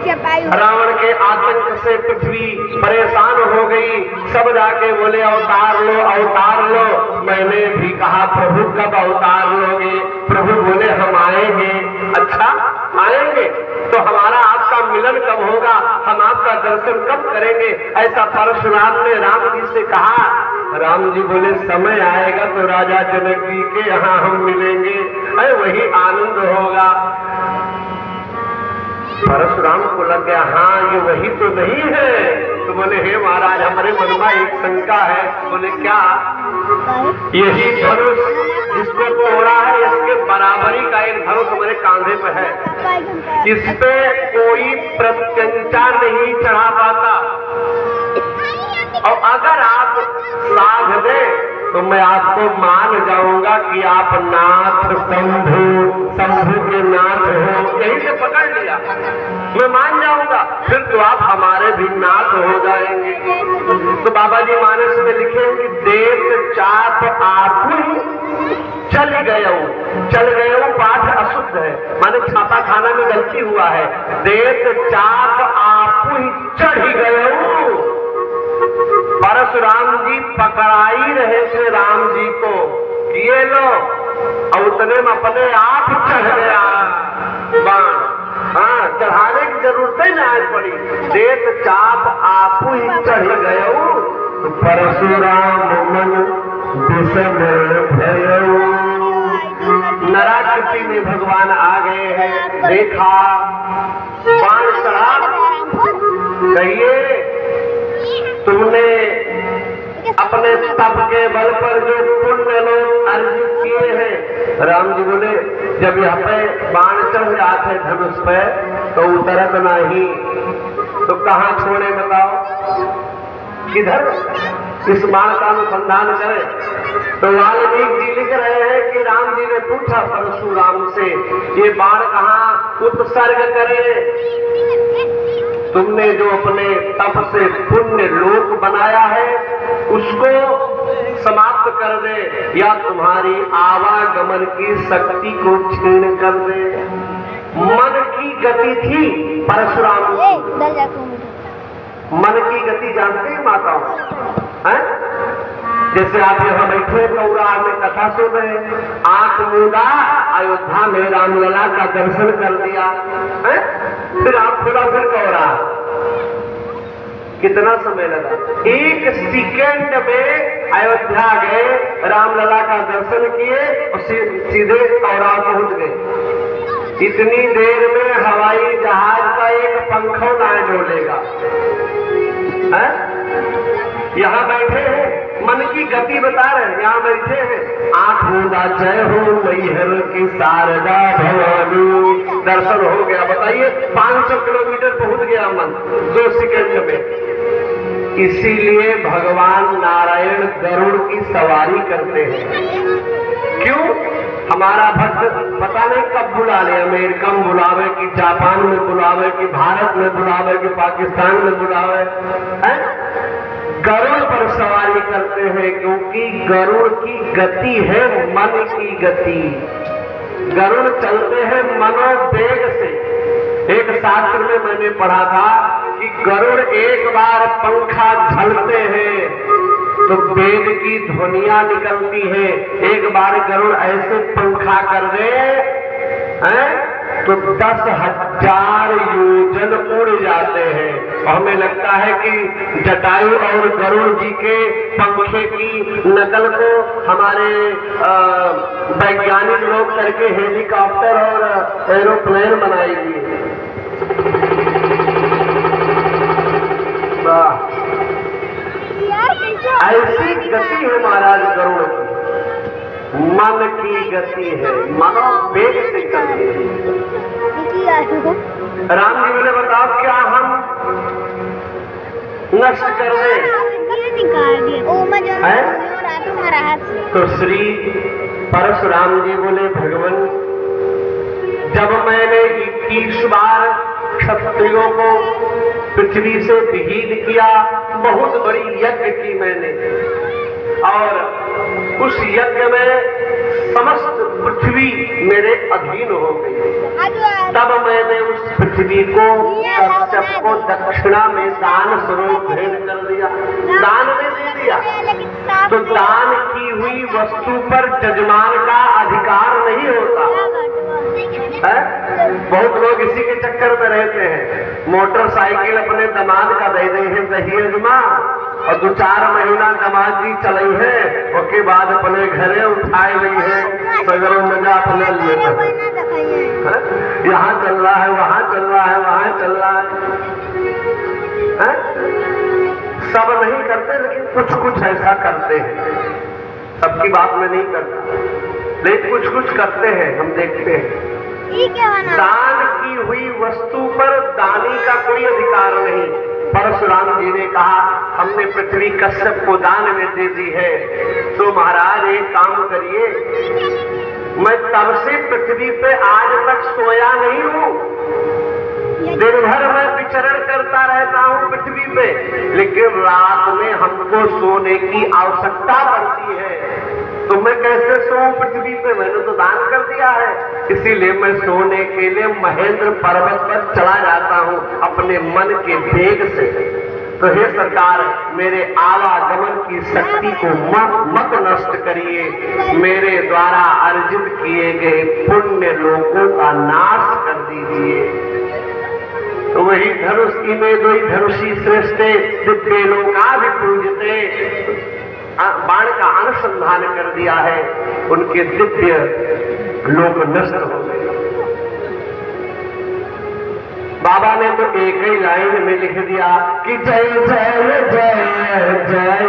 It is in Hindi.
रावण के आतंक से पृथ्वी परेशान हो गई। सब जाके बोले अवतार लो अवतार लो। मैंने भी कहा प्रभु कब अवतार लोगे? प्रभु बोले हम आएंगे। अच्छा आएंगे तो हमारा आपका मिलन कब होगा? हम आपका दर्शन कब करेंगे? ऐसा परशुराम ने राम जी से कहा। राम जी बोले समय आएगा तो राजा जनक जी के यहाँ हम मिलेंगे, अरे वही आनंद होगा। परशुराम को लग गया हाँ ये वही तो नहीं है। तो बोले हे महाराज हमारे मन में एक शंका है। बोले क्या? यही धनुष जिसको तोड़ा है इसके बराबरी का एक धनुष हमारे कांधे पे है। इस पे कोई प्रत्यंचा नहीं चढ़ा पाता और अगर आप साध दे तो मैं आपको मान जाऊंगा कि आप नाथ शंभु के नाथ हो। यही से पकड़ लिया मैं मान जाऊंगा, फिर तो आप हमारे भी नाथ हो जाएंगे। तो बाबा जी मानस में लिखे कि देव चाप आप चल गए पाठ अशुद्ध है, माने छापा खाना में गलती हुआ है। देव चाप आप चढ़ गए। परशुराम जी पकड़ाई रहे थे राम जी को, ये लो और उतने में अपने आप चढ़ गया बाण। हाँ चढ़ाने की जरूरत ही नहीं पड़ी, देत चाप आप ही चढ़ गए। तो परशुराम मन विषम भयऊ। नराकृति में भगवान आ गए हैं। देखा बाण चढ़ा, कहिए तुमने अपने तप के बल पर जो पुण्य लोग अर्जित किए हैं। राम जी बोले जब यहाँ पे बाण चढ़ जाते धनुष पे तो उतरत नहीं, तो कहाँ छोड़े बताओ? किधर इस बाण का अनुसंधान करें? तो वाल्मीकि जी लिख रहे हैं कि राम जी ने पूछा परशुराम से ये बाण कहाँ उत्सर्ग करे? तुमने जो अपने तप से पुण्य लोक बनाया है उसको समाप्त कर दे या तुम्हारी आवागमन की शक्ति को छीन कर दे। मन की गति थी परशुराम की। मन की गति जानते ही माताओं हैं? जैसे आप यहाँ बैठे गौरा में कथा सुन रहे, आंख मूंदा अयोध्या में रामलला का दर्शन कर दिया है? फिर आप फिर गौरा, कितना समय लगा? एक सेकेंड में अयोध्या गए, रामलला का दर्शन किए और सीधे गौरा पहुंच गए। इतनी देर में हवाई जहाज का एक पंखों ना डोलेगा। यहाँ बैठे हैं, मन की गति बता रहे हैं, यहाँ बैठे हैं। आंख मूंदा जय हो मैहर की शारदा भवानी, दर्शन हो गया। बताइए 500 किलोमीटर पहुंच गया मन 2 सेकंड में। इसीलिए भगवान नारायण गरुड़ की सवारी करते हैं। क्यों? हमारा भक्त पता नहीं कब बुला ले, अमेरिका में बुलावे कि जापान में बुलावे कि भारत में बुलावे कि पाकिस्तान में बुलावे, है? गरुड़ पर सवारी करते हैं क्योंकि गरुड़ की गति है मन की गति। गरुड़ चलते हैं मनोवेग से। एक शास्त्र में मैंने पढ़ा था कि गरुड़ एक बार पंखा झलते हैं तो वेद की ध्वनियां निकलती है। एक बार गरुड़ ऐसे पंखा कर दे तो 10,000 योजन उड़ जाते हैं। और हमें लगता है कि जटायु और गरुड़ जी के पंखे की नकल को हमारे वैज्ञानिक लोग करके हेलीकॉप्टर और एरोप्लेन बनाएंगे। ऐसी गति है महाराज गरुड़ की, मन की गति है, मनोवेग से चलती है। राम जी बोले बताओ क्या हम नष्ट कर दें? तो श्री परशुराम जी बोले भगवान जब मैंने 21 बार क्षत्रियों को पृथ्वी से विहीन किया, बहुत बड़ी यज्ञ की मैंने, और उस यज्ञ में समस्त पृथ्वी मेरे अधीन हो गई। तब मैंने उस पृथ्वी को कश्यप को दक्षिणा में दान स्वरूप भेंट कर दिया, दान में दे दिया। तो दान की हुई वस्तु पर जजमान का अधिकार नहीं होता है। बहुत लोग इसी के चक्कर में रहते हैं। मोटरसाइकिल अपने दामाद का दे दे हैं दहेज में, और 2-4 महीना दामाद जी चले हैं, उसके बाद अपने घरे उठाए गई है, सगरों मजा अपने लिए यहाँ चल रहा है, वहाँ चल रहा है, वहाँ चल रहा है। सब नहीं करते, लेकिन कुछ कुछ ऐसा करते हैं। सबकी बात में नहीं करता, लेकिन कुछ कुछ करते हैं, हम देखते हैं। दान की हुई वस्तु पर दानी का कोई अधिकार नहीं। परशुराम जी ने कहा हमने पृथ्वी कश्यप को दान में दे दी है, तो महाराज एक काम करिए, मैं तब से पृथ्वी पे आज तक सोया नहीं हूँ, दिन भर मैं विचरण करता रहता हूँ पृथ्वी पे, लेकिन रात में हमको सोने की आवश्यकता पड़ती है। तो मैं कैसे सोऊं पृथ्वी पे? मैंने तो दान कर दिया है, इसीलिए मैं सोने के लिए महेंद्र पर्वत पर चला जाता हूँ अपने मन के वेग से। तो हे सरकार, मेरे आवागमन की शक्ति को मत नष्ट करिए, मेरे द्वारा अर्जित किए गए पुण्य लोकों का नाश कर दीजिए। तो वही धनुष की में दो धनुषी श्रेष्ठे दिव्य लोका भी पूजते, बाण का अनुसंधान कर दिया है, उनके दिव्य लोक नष्ट हो गए। बाबा ने तो एक ही लाइन में लिख दिया कि जय जय जय जय